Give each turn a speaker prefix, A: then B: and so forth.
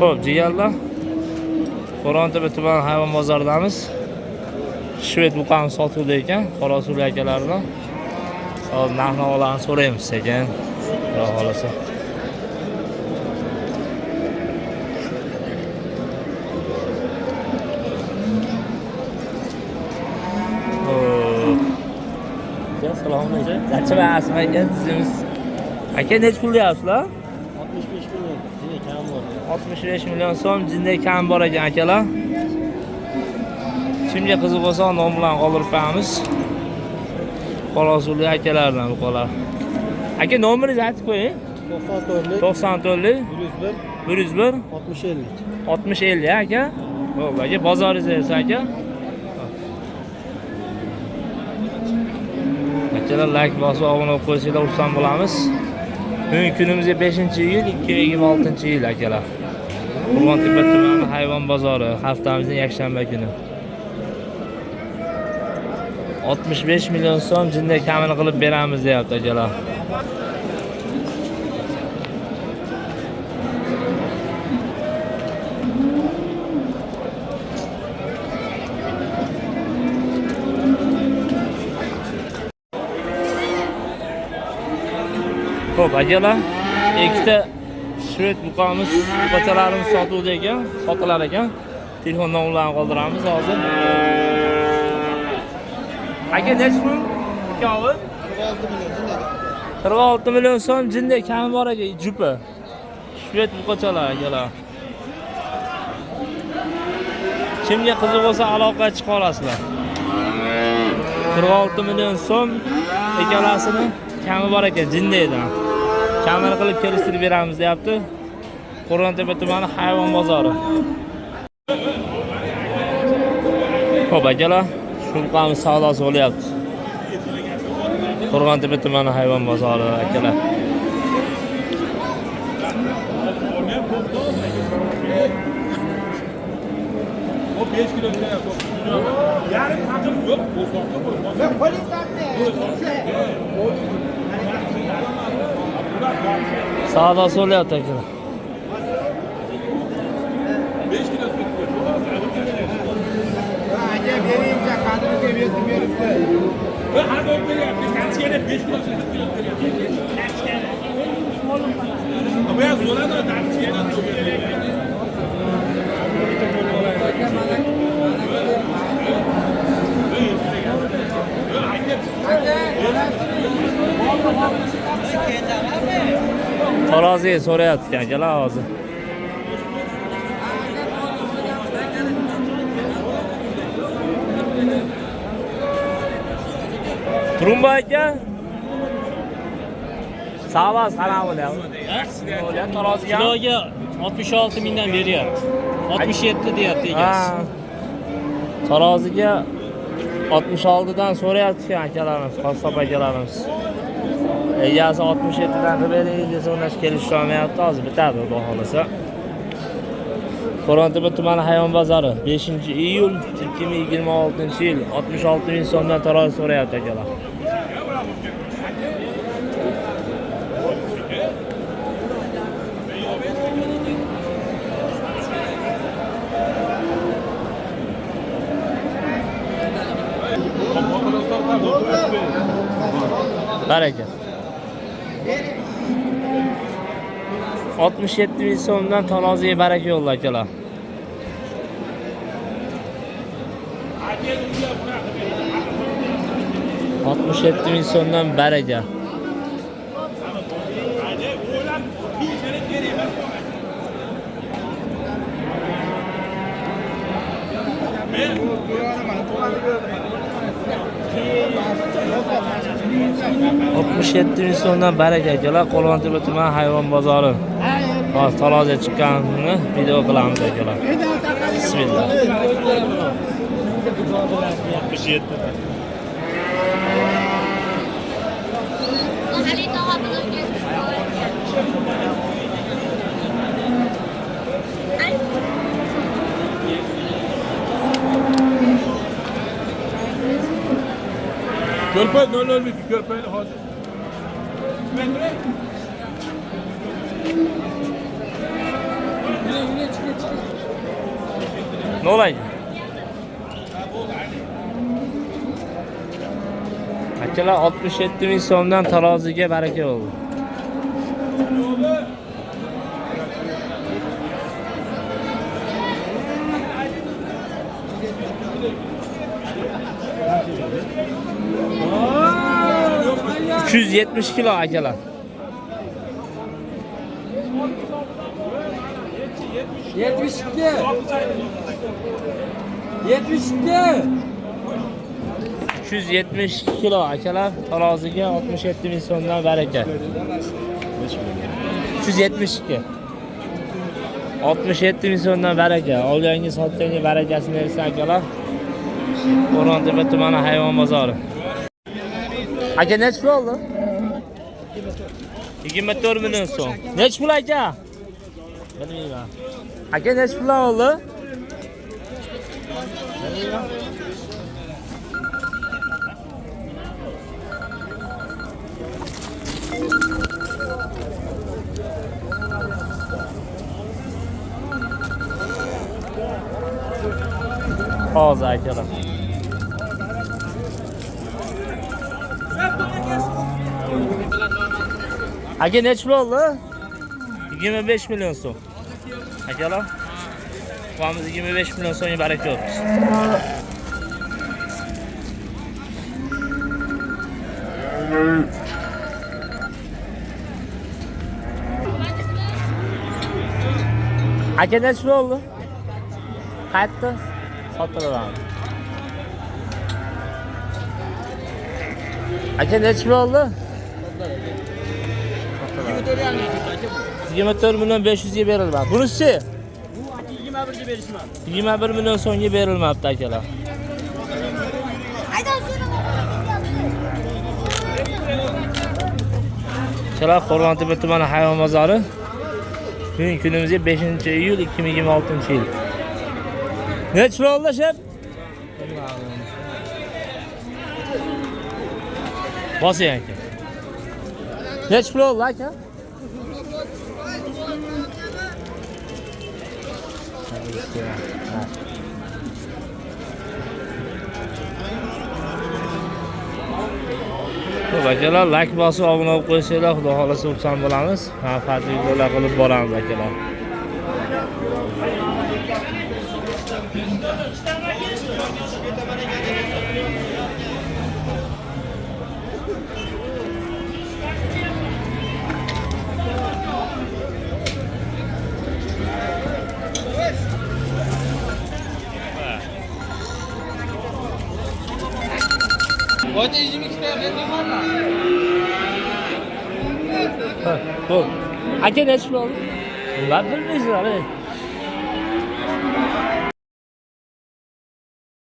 A: Xo'p, jigarlar. Qo'rg'ontepa tuman hayvon bozoridamiz. Shved buqamiz sotuvda ekan, Qorasuv akalaridan. Hozir narx-navolarni so'raymiz ekan. Xudo xolasa. Assalomu alaykum. Yaxshimisiz aka? Sizimiz. Aka nech pul deyapsizlar?
B: 65 million. Jinday kam bor.
A: 65 million so'm jinday kam bor ekan akalar. Kimga qiziq bo'lsa, nom bilan qoldirib qo'yamiz. Qorasuvli akalardan buqalar. Aka nomeringizni aytib qo'ying. 94lik 101 60 50 aka. Xo'p, aka bozoringiz aka. Akalar like bosib obuna bo'lib qo'ysanglar xursand bo'lamiz. Bugungi kunimizga 5-iyul 2026-yil akalar. Qo'rg'ontepa tumani hayvon bozori haftamizning yakshanba kuni. 65 million so'm jinday kamini qilib beramiz deyapti akalar. Xo'p, akalar, ikkita shved buqamiz, buqachalarimiz sotuvda ekan, sotilar ekan. Telefon nomerlarini qoldiramiz hozir. Aka nech pul? Ikkovi 46 million so'm jinday kami bor ekan, jupa. Shved buqachalar akalar. Kimga qiziq bo'lsa aloqa chiqa olasizlar. 46 million so'm ekalasini kami bor ekan jindaydan. Kamera qilib kelishtirib beramiz deyapti. Qo'rg'ontepa tumani hayvon bozori. Xo'p, akalar, shu buqamiz savdosi bo'lyapti. Qo'rg'ontepa tumani hayvon bozori akalar.
C: O 5 kilo yarim takım yok.
A: Savdosi bo'lyapti akalar.
C: 5 kilo
D: Aka beringcha qadriga berdim beribdi.
C: ve har bir beryapti. Kanchigada 5 kilo beryapti. Ama ya zo'rada danchigada
A: Taroziga so'rayapti akalar hozir. Trumba aka. Savas qanaqa bo'lyapti? Bo'lyapti taroziga.
B: Kiloga 66 mingdan beryapti. 67 deyapti egasi.
A: Taroziga 66 dan so'rayapti akalarimiz, qassob akalarimiz. Egasi 67 dan bering desa unash kelishib olmayapti, hozir bitadi xudo xolasa. Qo'rg'ontepa tumani hayvon bozori 5-iyul 2026-yil 66 ming so'mdan tarozi so'rayapti akalar. Baraka. 67 ming so'mdan taroziga baraka yo'lla akalar. Altmış ming so'mdan baraka. Altmış ming so'mdan baraka akalar. Qo'rg'ontepa tumani hayvon bozori. Hozir taroziga chiqqanini video qilamiz akalar. Bismillah.
C: 67. Körpe ne olmuş ki körpeyle hazır.
A: Ne olaydı? Akalar 67 ming so'mdan taroziga baraka oldu. ...270 kilo akalar.
D: 72. 72.
A: 270 kilo akalar, taroziga 67 ming so'mdan baraka. 372. 67 ming so'mdan baraka. Olgangi sotgangi barakasini bersin akalar. Qo'rg'ontepa tumani hayvon bozori. Aka necha pul oldi? 24 million so'm. Necha pul aka? Bilmayman. Aka necha pul oldi? Bilmayman. Hozir akalar. Aka necha pul oldi? 25 million so'm. Akalar, vamiz 25 million so'mga baraka olibmiz. Aka necha pul oldi? Qaytdi? Sotilaman. Aka necha pul oldi? 24 million 500 ga berilmadi. Bunisi?
B: Bu 21 ga berishman.
A: 21 million so'mga berilmabdi akalar. Akalar, Qo'rg'ontepa tumani hayvon bozori. Bugun kunimizga 5-iyul 2026-yil. Necha pul oldi shep? Bosing aka. Necha pul oldi aka? Akalar, like bosib obuna bo'lib qo'ysanglar, xudo xolasa xursand bo'lamiz. Manfaatli videolar qilib boramiz akalar.
D: Hoca 22 lira verdin var mı?
A: Bu. Aka necha pul oldi? Ular bilmaysizlar.